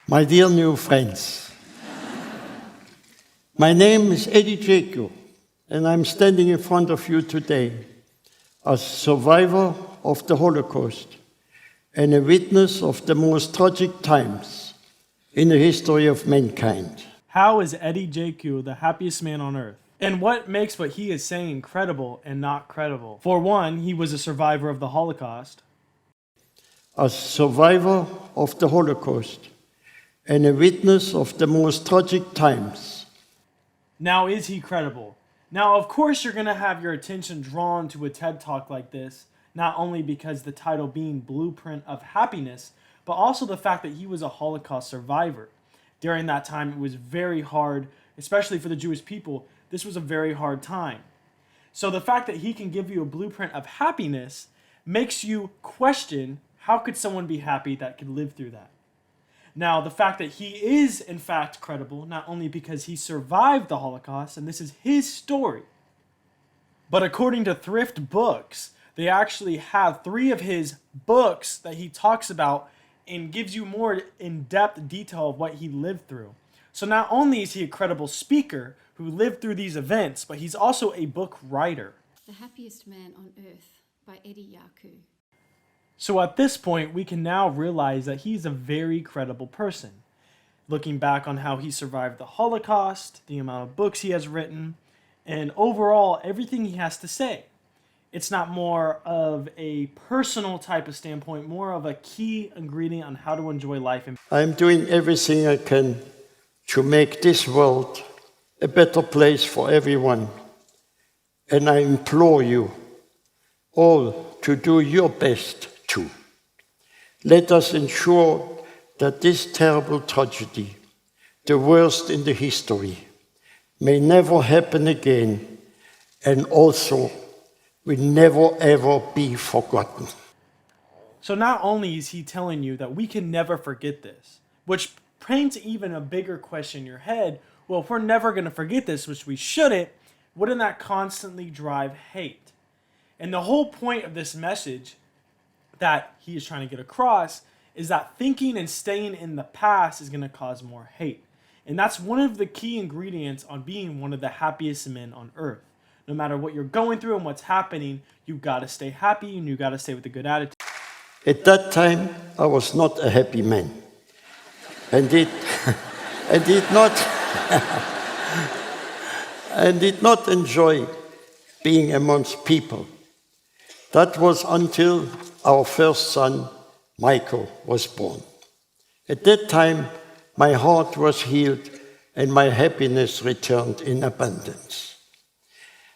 My dear new friends, my name is Eddie Jaku, and I'm standing in front of you today as survivor of the Holocaust and a witness of the most tragic times in the history of mankind. How is Eddie Jaku the happiest man on earth? And what makes what he is saying credible and not credible? For one, he was a survivor of the Holocaust. As survivor of the Holocaust and a witness of the most tragic times. Now, is he credible? Now, of course, you're going to have your attention drawn to a TED Talk like this, not only because the title being Blueprint of Happiness, but also the fact that he was a Holocaust survivor. During that time, it was very hard, especially for the Jewish people. This was a very hard time. So the fact that he can give you a blueprint of happiness makes you question, how could someone be happy that could live through that? Now, the fact that he is, in fact, credible, not only because he survived the Holocaust, and this is his story, but according to Thrift Books, they actually have 3 of his books that he talks about and gives you more in-depth detail of what he lived through. So not only is he a credible speaker who lived through these events, but he's also a book writer. The Happiest Man on Earth by Eddie Jaku. So at this point, we can now realize that he's a very credible person. Looking back on how he survived the Holocaust, the amount of books he has written, and overall, everything he has to say. It's not more of a personal type of standpoint, more of a key ingredient on how to enjoy life. I'm doing everything I can to make this world a better place for everyone. And I implore you all to do your best too. Let us ensure that this terrible tragedy, the worst in the history, may never happen again, and also will never ever be forgotten. So not only is he telling you that we can never forget this, which paints even a bigger question in your head, well, if we're never going to forget this, which we shouldn't, wouldn't that constantly drive hate? And the whole point of this message that he is trying to get across is that thinking and staying in the past is going to cause more hate. And that's one of the key ingredients on being one of the happiest men on earth. No matter what you're going through and what's happening, you've got to stay happy and you've got to stay with a good attitude. At that time, I was not a happy man, and did not enjoy being amongst people. That was until our first son, Michael, was born. At that time, my heart was healed and my happiness returned in abundance.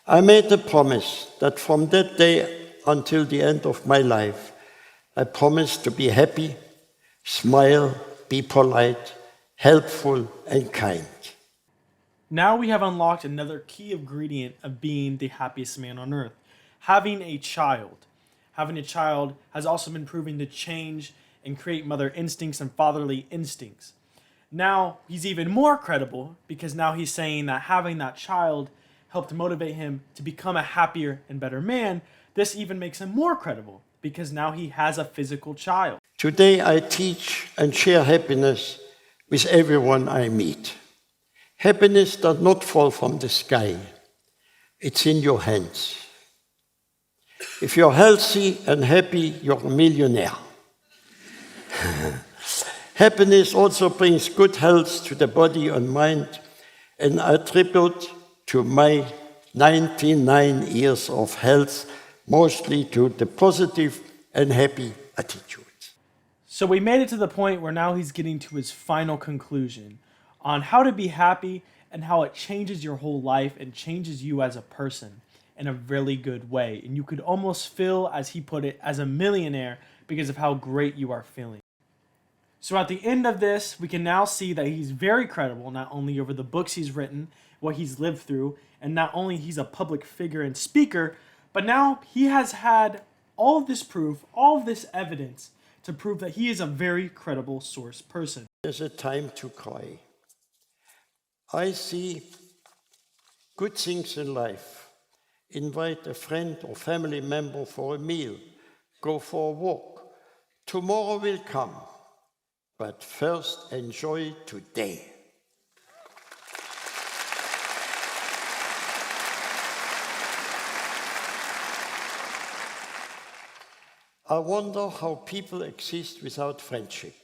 I made a promise that from that day until the end of my life, I promised to be happy, smile, be polite, helpful, and kind. Now we have unlocked another key ingredient of being the happiest man on earth, having a child. Having a child has also been proven to change and create mother instincts and fatherly instincts. Now he's even more credible because now he's saying that having that child helped motivate him to become a happier and better man. This even makes him more credible because now he has a physical child. Today I teach and share happiness with everyone I meet. Happiness does not fall from the sky. It's in your hands. If you're healthy and happy, you're a millionaire. Happiness also brings good health to the body and mind, and I attribute to my 99 years of health mostly to the positive and happy attitude. So we made it to the point where now he's getting to his final conclusion on how to be happy and how it changes your whole life and changes you as a person in a really good way. And you could almost feel, as he put it, as a millionaire because of how great you are feeling. So at the end of this, we can now see that he's very credible, not only over the books he's written, what he's lived through, and not only he's a public figure and speaker, but now he has had all of this proof, all of this evidence to prove that he is a very credible source person. There's a time to cry. I see good things in life. Invite a friend or family member for a meal. Go for a walk. Tomorrow will come. but first enjoy today. I wonder how people exist without friendship,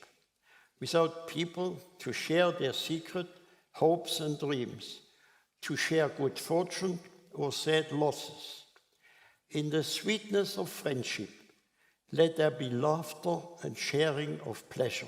without people to share their secret hopes and dreams, to share good fortune or sad losses. In the sweetness of friendship, let there be laughter and sharing of pleasure.